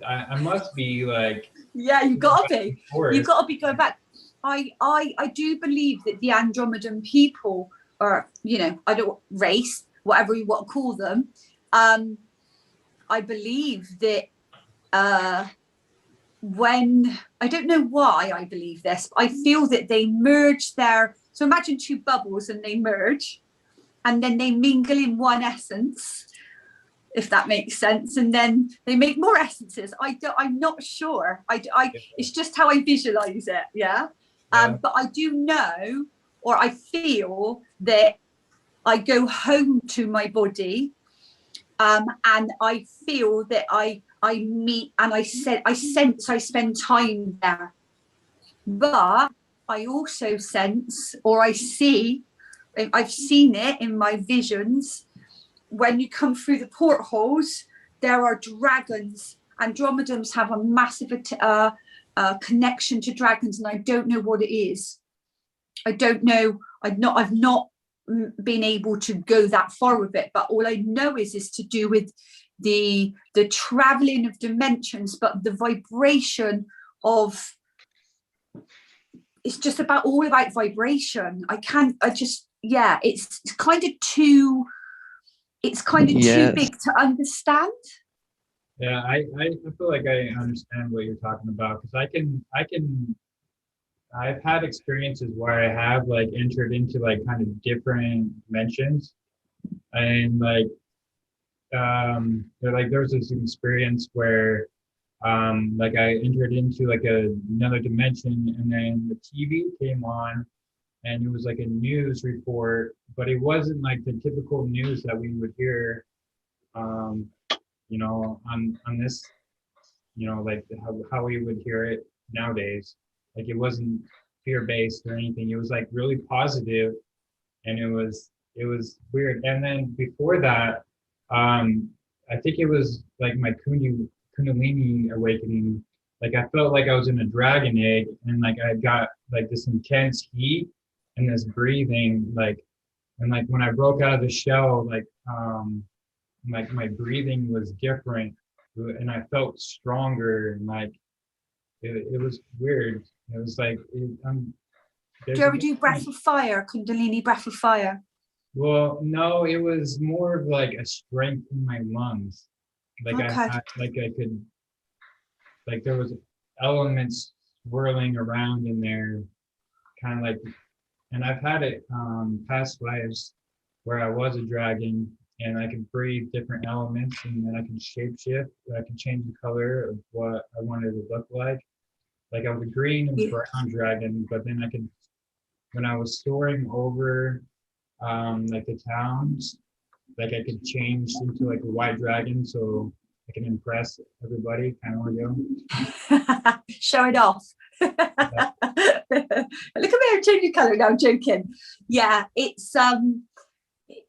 I must be like, yeah, you gotta be. forest. You gotta be going back. I do believe that the Andromedan people, or I don't race, whatever you want to call them. I believe that when I don't know why I believe this, but I feel that they merge so imagine two bubbles and they merge, and then they mingle in one essence, if that makes sense, and then they make more essences. I'm not sure. It's just how I visualize it. Yeah. But I do know, or I feel that I go home to my body, and I feel that I meet, and I sense I spend time there. But I also sense, or I've seen it in my visions, when you come through the portholes, there are dragons. Andromedans have a massive connection to dragons, and I don't know what it is. I don't know. I've not been able to go that far with it, but all I know is to do with the traveling of dimensions, but the vibration of, it's just all about vibration. It's kind of too big to understand. Yeah, I feel like I understand what you're talking about, because I've had experiences where I have like entered into like kind of different dimensions, and like there was this experience where like I entered into like another dimension, and then the TV came on, and it was like a news report, but it wasn't like the typical news that we would hear on this, like how we would hear it nowadays. Like it wasn't fear-based or anything. It was like really positive, and it was weird. And then before that, I think it was like my Kundalini awakening. Like I felt like I was in a dragon egg, and like I got like this intense heat and this breathing, and when I broke out of the shell, like my breathing was different, and I felt stronger, and like it was weird. It was like do you ever do breath of fire, Kundalini breath of fire? Well, no, it was more of like a strength in my lungs. Like I could, like there was elements swirling around in there, kind of like, and I've had it past lives where I was a dragon, and I could breathe different elements, and then I can shapeshift. I can change the color of what I wanted to look like. Like I was a green and brown dragon, but then when I was soaring over like the towns, like I could change into like a white dragon, so I can impress everybody, kind of like you. Show it off. Look at me, I'm changing colour. No, I'm joking. Yeah, it's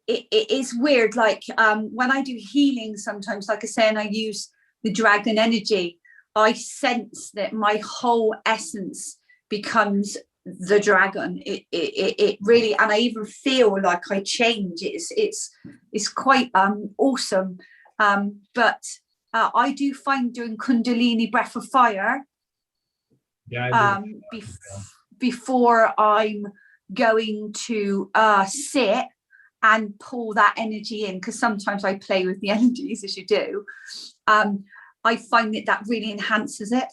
it is weird. Like when I do healing sometimes, like I say, and I use the dragon energy, I sense that my whole essence becomes the dragon. It really, and I even feel like I change. It's quite awesome. But I do find doing Kundalini breath of fire before I'm going to sit and pull that energy in, because sometimes I play with the energies, as you do. I find that really enhances it.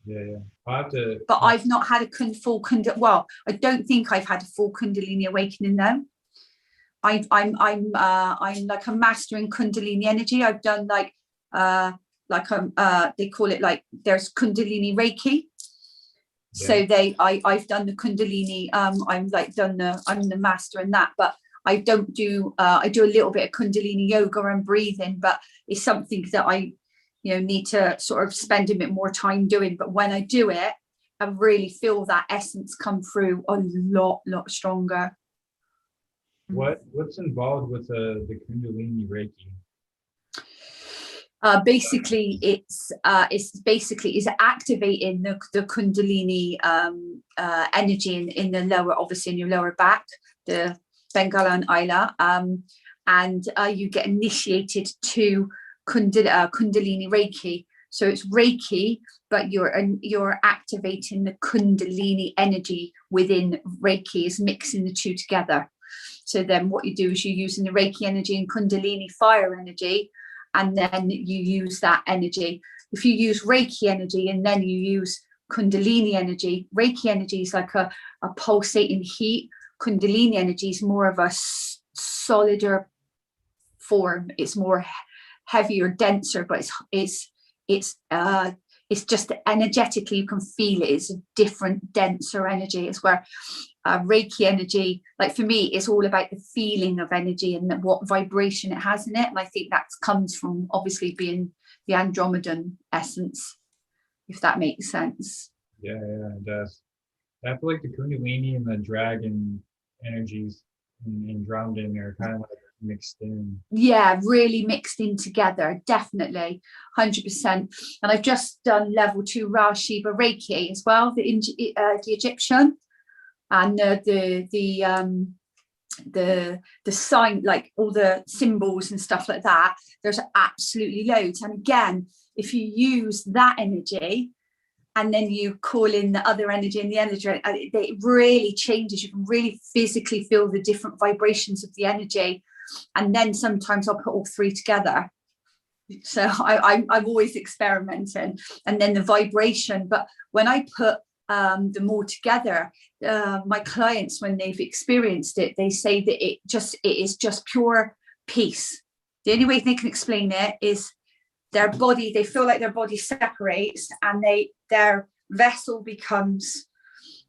Yeah. I'll have to. But I've not had a full Kundalini. Well, I don't think I've had a full Kundalini awakening though. I'm like a master in Kundalini energy. I've done they call it, like, there's Kundalini Reiki. Yeah. So I've done the Kundalini. I'm the master in that. But I don't do, I do a little bit of Kundalini yoga and breathing, but it's something that I, need to sort of spend a bit more time doing. But when I do it, I really feel that essence come through a lot stronger. What's involved with the Kundalini Reiki? Basically, it's activating the Kundalini energy in the lower, obviously in your lower back, the Bengala and Isla, and you get initiated to Kundalini Reiki. So it's Reiki, but you're activating the Kundalini energy within Reiki, is mixing the two together. So then what you do is you're using the Reiki energy and Kundalini fire energy, and then you use that energy. If you use Reiki energy and then you use Kundalini energy, Reiki energy is like a pulsating heat. Kundalini energy is more of a solider form. It's more heavier, denser, but it's just energetically, you can feel it. It's a different, denser energy. It's where Reiki energy, like for me, it's all about the feeling of energy and what vibration it has in it. And I think that comes from obviously being the andromedan essence, if that makes sense. Yeah, it does. I feel like the Kundalini and the dragon energies in Andromedan are kind of like mixed in. Yeah, really mixed in together, definitely, 100%. And I've just done level 2 Ra Shiva Reiki as well, the Egyptian, and the sign, like all the symbols and stuff like that. There's absolutely loads. And again, if you use that energy and then you call in the other energy and the energy, it really changes. You can really physically feel the different vibrations of the energy. And then sometimes I'll put all three together. So I'm always experimenting. And then the vibration. But when I put them all together, my clients, when they've experienced it, they say that it is just pure peace. The only way they can explain it is their body, they feel like their body separates and their vessel becomes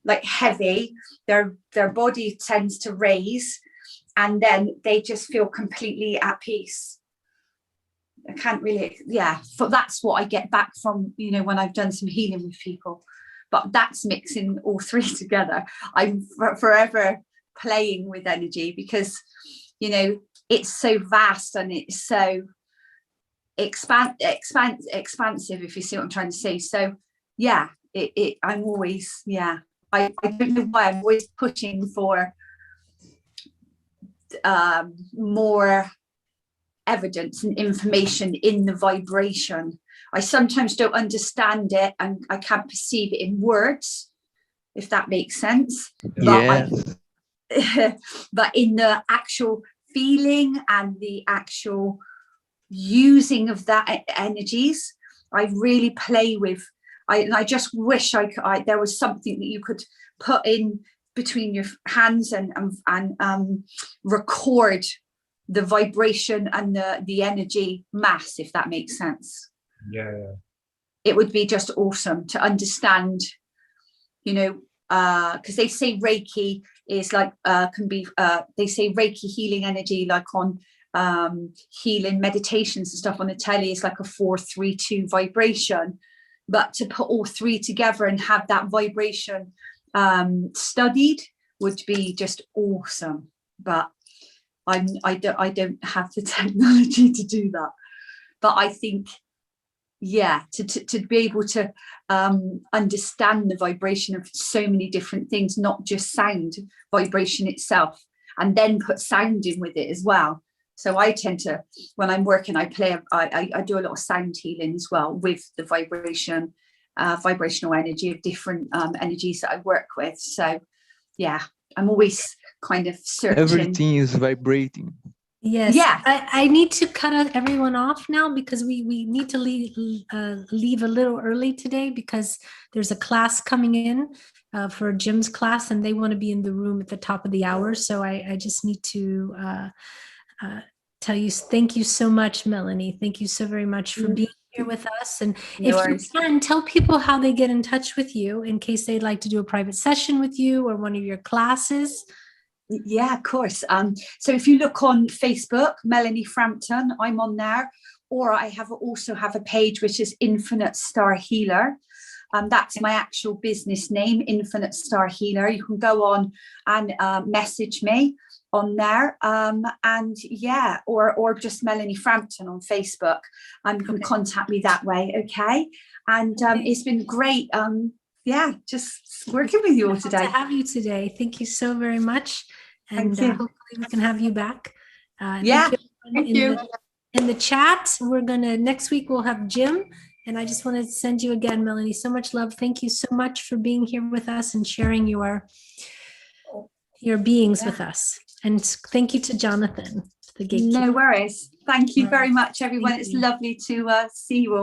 like heavy, their body tends to raise, and then they just feel completely at peace. I can't really, but that's what I get back from, when I've done some healing with people. But that's mixing all three together. I'm forever playing with energy because, it's so vast and it's so expansive, if you see what I'm trying to say. So I'm always, I don't know why I'm always pushing for more evidence and information in the vibration. I sometimes don't understand it and I can't perceive it in words, if that makes sense. Yes. But in the actual feeling and the actual using of that energies, I really play with. I just wish there was something that you could put in between your hands and record the vibration and the energy mass, if that makes sense. Yeah. It would be just awesome to understand, because they say Reiki is like they say Reiki healing energy, like on healing meditations and stuff on the telly, is like a 4-3-2 vibration. But to put all three together and have that vibration studied would be just awesome. But I don't have the technology to do that. But I think, to be able to understand the vibration of so many different things, not just sound, vibration itself, and then put sound in with it as well. So I tend to, when I'm working, I do a lot of sound healing as well with the vibration, vibrational energy of different energies that I work with. So I'm always kind of searching. Everything is vibrating. Yes. Yeah. I need to cut everyone off now because we need to leave a little early today because there's a class coming in for Jim's class and they want to be in the room at the top of the hour. So I just need to tell you, thank you so much, Melanie. Thank you so very much for being here with us. And if you can, tell people how they get in touch with you in case they'd like to do a private session with you or one of your classes. Yeah, of course. So if you look on Facebook, Melanie Frampton, I'm on there, or I also have a page which is Infinite Star Healer. That's my actual business name, Infinite Star Healer. You can go on and message me on there, and yeah, or just Melanie Frampton on Facebook. You can contact me that way. Okay, and it's been great. Yeah, just working with you all Wonderful today. to have you today. Thank you so very much. And Thank you. hopefully we can have you back. Yeah, thank you. In the chat, we're gonna, next week we'll have Jim. And I just wanted to send you again, Melanie, so much love. Thank you so much for being here with us and sharing your beings with us. And thank you to Jonathan, the gatekeeper. No worries. Thank you All very right. much, everyone. Thank It's you. lovely to see you all.